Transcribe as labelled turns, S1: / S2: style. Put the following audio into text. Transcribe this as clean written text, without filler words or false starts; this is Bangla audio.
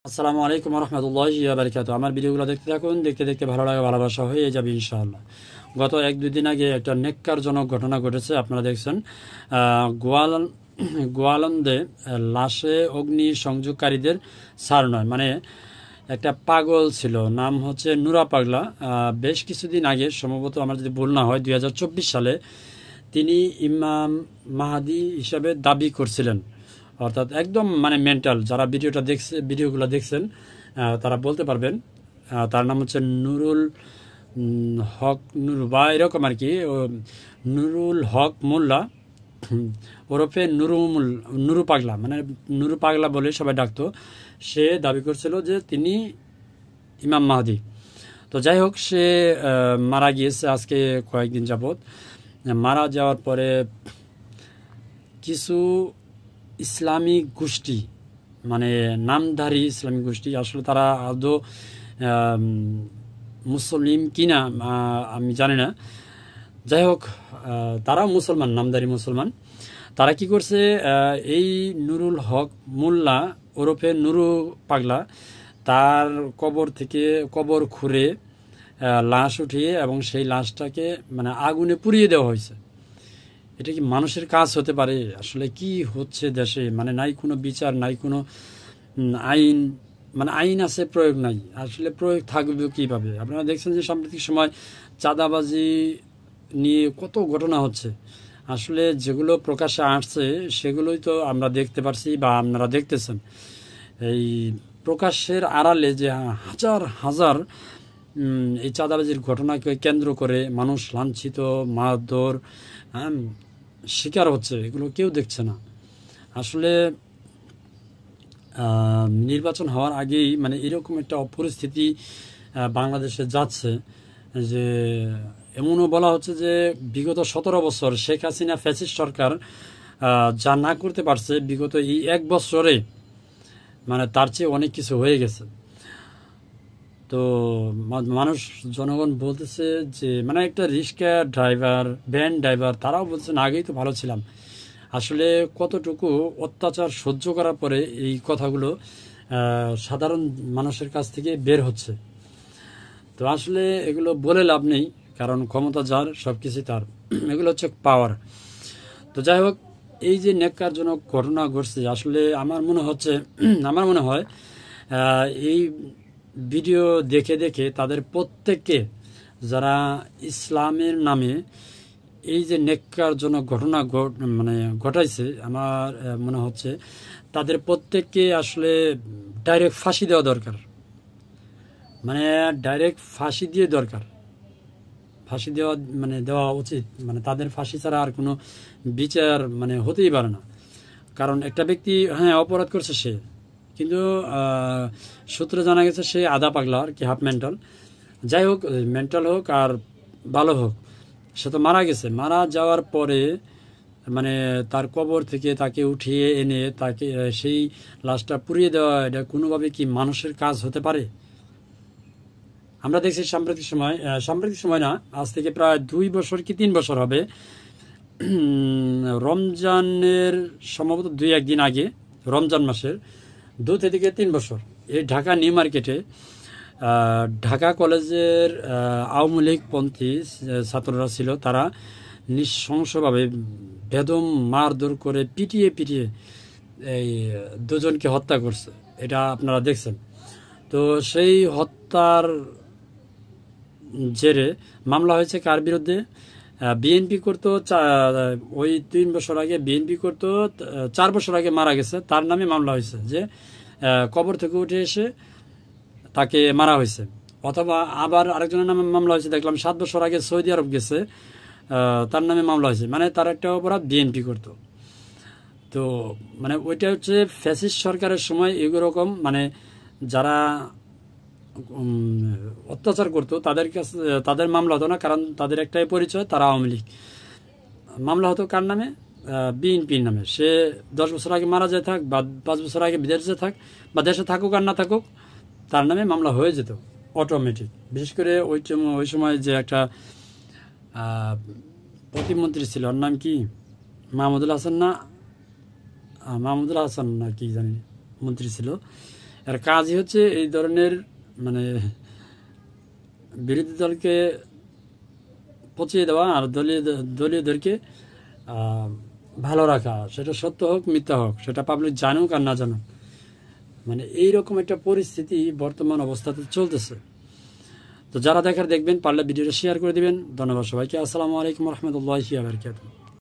S1: আসসালামু আলাইকুম রহমতুল্লাহি ওয়া বারাকাতুহু। আমার ভিডিওগুলো দেখতে থাকুন, দেখতে দেখতে ভালো লাগা ভালোবাসা হয়ে যাবে ইনশাআল্লাহ। গত ১-২ দিন আগে একটা নেক্কারজনক ঘটনা ঘটেছে, আপনারা দেখছেন। গোয়ালন্দে লাশে অগ্নি সংযোগকারীদের ছাড় নয়, মানে একটা পাগল ছিল, নাম হচ্ছে নুরা পাগলা। বেশ কিছুদিন আগে, সম্ভবত আমার যদি ভুল না হয় ২০২৪ সালে তিনি ইমাম মাহাদি হিসাবে দাবি করছিলেন। অর্থাৎ একদম মানে মেন্টাল। যারা ভিডিওগুলো দেখছেন তারা বলতে পারবেন। তার নাম হচ্ছে নুরুল হক নুর বা এরকম আর কি, নুরুল হক মোল্লা ওরফে নুরু পাগলা, মানে নুরু পাগলা বলে সবাই ডাকতো। সে দাবি করছিল যে তিনি ইমাম মাহাদি। তো যাই হোক, সে মারা গিয়েছে আজকে কয়েকদিন যাবৎ। মারা যাওয়ার পরে কিছু ইসলামিক গোষ্ঠী, মানে নামধারী ইসলামিক গোষ্ঠী, আসলে তারা আদৌ মুসলিম কিনা আমি জানি না। যাই হোক, তারাও মুসলমান, নামধারী মুসলমান। তারা কি করছে, এই নুরুল হক মোল্লা ওরফে নুরু পাগলা, তার কবর খুঁড়ে লাশ উঠিয়ে এবং সেই লাশটাকে মানে আগুনে পুড়িয়ে দেওয়া হয়েছে। এটা কি মানুষের কাজ হতে পারে? আসলে কি হচ্ছে দেশে, মানে নাই কোনো বিচার, নাই কোনো আইন, মানে আইন আছে, প্রয়োগ নাই। আসলে প্রয়োগ থাকবে কিভাবে? আপনারা দেখছেন যে সাম্প্রতিক সময় চাঁদাবাজি নিয়ে কত ঘটনা হচ্ছে। আসলে যেগুলো প্রকাশ্যে আসছে সেগুলোই তো আমরা দেখতে পারছি বা আপনারা দেখতেছেন। এই প্রকাশ্যের আড়ালে যে হাজার হাজার এই চাঁদাবাজির ঘটনাকে কেন্দ্র করে মানুষ লাঞ্ছিত, মারধর শিকার হচ্ছে, এগুলো কেউ দেখছে না। আসলে নির্বাচন হওয়ার আগেই মানে এরকম একটা পরিস্থিতি বাংলাদেশে যাচ্ছে যে এমনও বলা হচ্ছে যে বিগত ১৭ বছর শেখ হাসিনা ফ্যাসিস্ট সরকার যা না করতে পারছে বিগত এই ১ বছরে, মানে তার চেয়ে অনেক কিছু হয়ে গেছে। তো মানুষ, জনগণ বলতেছে যে মানে একটা রিক্সা ড্রাইভার, ভ্যান ড্রাইভার, তারাও বলছেন আগেই তো ভালো ছিলাম। আসলে কতটুকু অত্যাচার সহ্য করার পরে এই কথাগুলো সাধারণ মানুষের কাছ থেকে বের হচ্ছে। তো আসলে এগুলো বলে লাভ নেই, কারণ ক্ষমতা যার, সব কিছুই তার। এগুলো হচ্ছে পাওয়ার। তো যাই হোক, এই যে ন্যাক্কারজনক ঘটনা ঘটছে, আসলে আমার মনে হয় এই ভিডিও দেখে দেখে তাদের প্রত্যেককে, যারা ইসলামের নামে এই যে ন্যাক্কারজনক ঘটনা মানে ঘটাইছে, আমার মনে হচ্ছে তাদের প্রত্যেককে আসলে ডাইরেক্ট ফাঁসি দেওয়া দরকার। মানে ডাইরেক্ট ফাঁসি দিয়ে দরকার, ফাঁসি দেওয়া মানে দেওয়া উচিত। মানে তাদের ফাঁসি ছাড়া আর কোনো বিচার মানে হতেই পারে না। কারণ একটা ব্যক্তি, হ্যাঁ, অপরাধ করছে সে, কিন্তু সূত্রে জানা গেছে সে আধা পাগলা আর কি, হাফ মেন্টাল। যাই হোক, মেন্টাল হোক আর ভালো হোক, সে তো মারা গেছে। মারা যাওয়ার পরে মানে তার কবর থেকে তাকে উঠিয়ে এনে তাকে সেই লাশটা পুড়িয়ে দেওয়া, এটা কোনোভাবে কি মানুষের কাজ হতে পারে? আমরা দেখছি সাম্প্রতিক সময় না, আজ থেকে প্রায় ২ বছর কি ৩ বছর হবে, রমজানের সম্ভবত ২-১ দিন আগে, রমজান মাসের ২ থেকে ৩ বছর, এই ঢাকা নিউ মার্কেটে ঢাকা কলেজের আওয়ামী লীগপন্থী ছাত্ররা ছিল, তারা নৃশংসভাবে বেদম মারধর করে পিটিয়ে এই দুজনকে হত্যা করছে। এটা আপনারা দেখছেন। তো সেই হত্যার জেরে মামলা হয়েছে কার বিরুদ্ধে? বিএনপি করতো, ওই ৩ বছর আগে বিএনপি করতো, ৪ বছর আগে মারা গেছে, তার নামে মামলা হয়েছে যে কবর থেকে উঠে এসে তাকে মারা হয়েছে। অথবা আবার আরেকজনের নামে মামলা হয়েছে, দেখলাম ৭ বছর আগে সৌদি আরব গেছে, তার নামে মামলা হয়েছে। মানে তার একটা অপরাধ বিএনপি করতো। তো মানে ওইটা হচ্ছে ফ্যাসিস্ট সরকারের সময় এরকম, মানে যারা অত্যাচার করতো তাদের কাছে তাদের মামলা হতো না, কারণ তাদের একটাই পরিচয়, তারা আওয়ামী লীগ। মামলা হতো কার নামে? বিএনপির নামে। সে ১০ বছর আগে মারা যায় থাক, বা ৫ বছর আগে বিদেশে থাক, বা দেশে থাকুক আর না থাকুক, তার নামে মামলা হয়ে যেত অটোমেটিক। বিশেষ করে ওই সময় যে একটা প্রতিমন্ত্রী ছিল, ওর নাম কি, মাহমুদুল হাসান না কি জানি মন্ত্রী ছিল, এর কাজই হচ্ছে এই ধরনের মানে বিরোধী দলকে পচিয়ে দেওয়া আর দলীয়দেরকে ভালো রাখা, সেটা সত্য হোক মিথ্যা হোক, সেটা পাবলিক জানুক আর না জানুক। মানে এইরকম একটা পরিস্থিতি বর্তমান অবস্থাতে চলতেছে। তো যারা দেখবেন পারলে ভিডিওটা শেয়ার করে দিবেন। ধন্যবাদ সবাইকে। আসসালামু আলাইকুম রহমতুল্লাহি ওয়া বারাকাতুহু।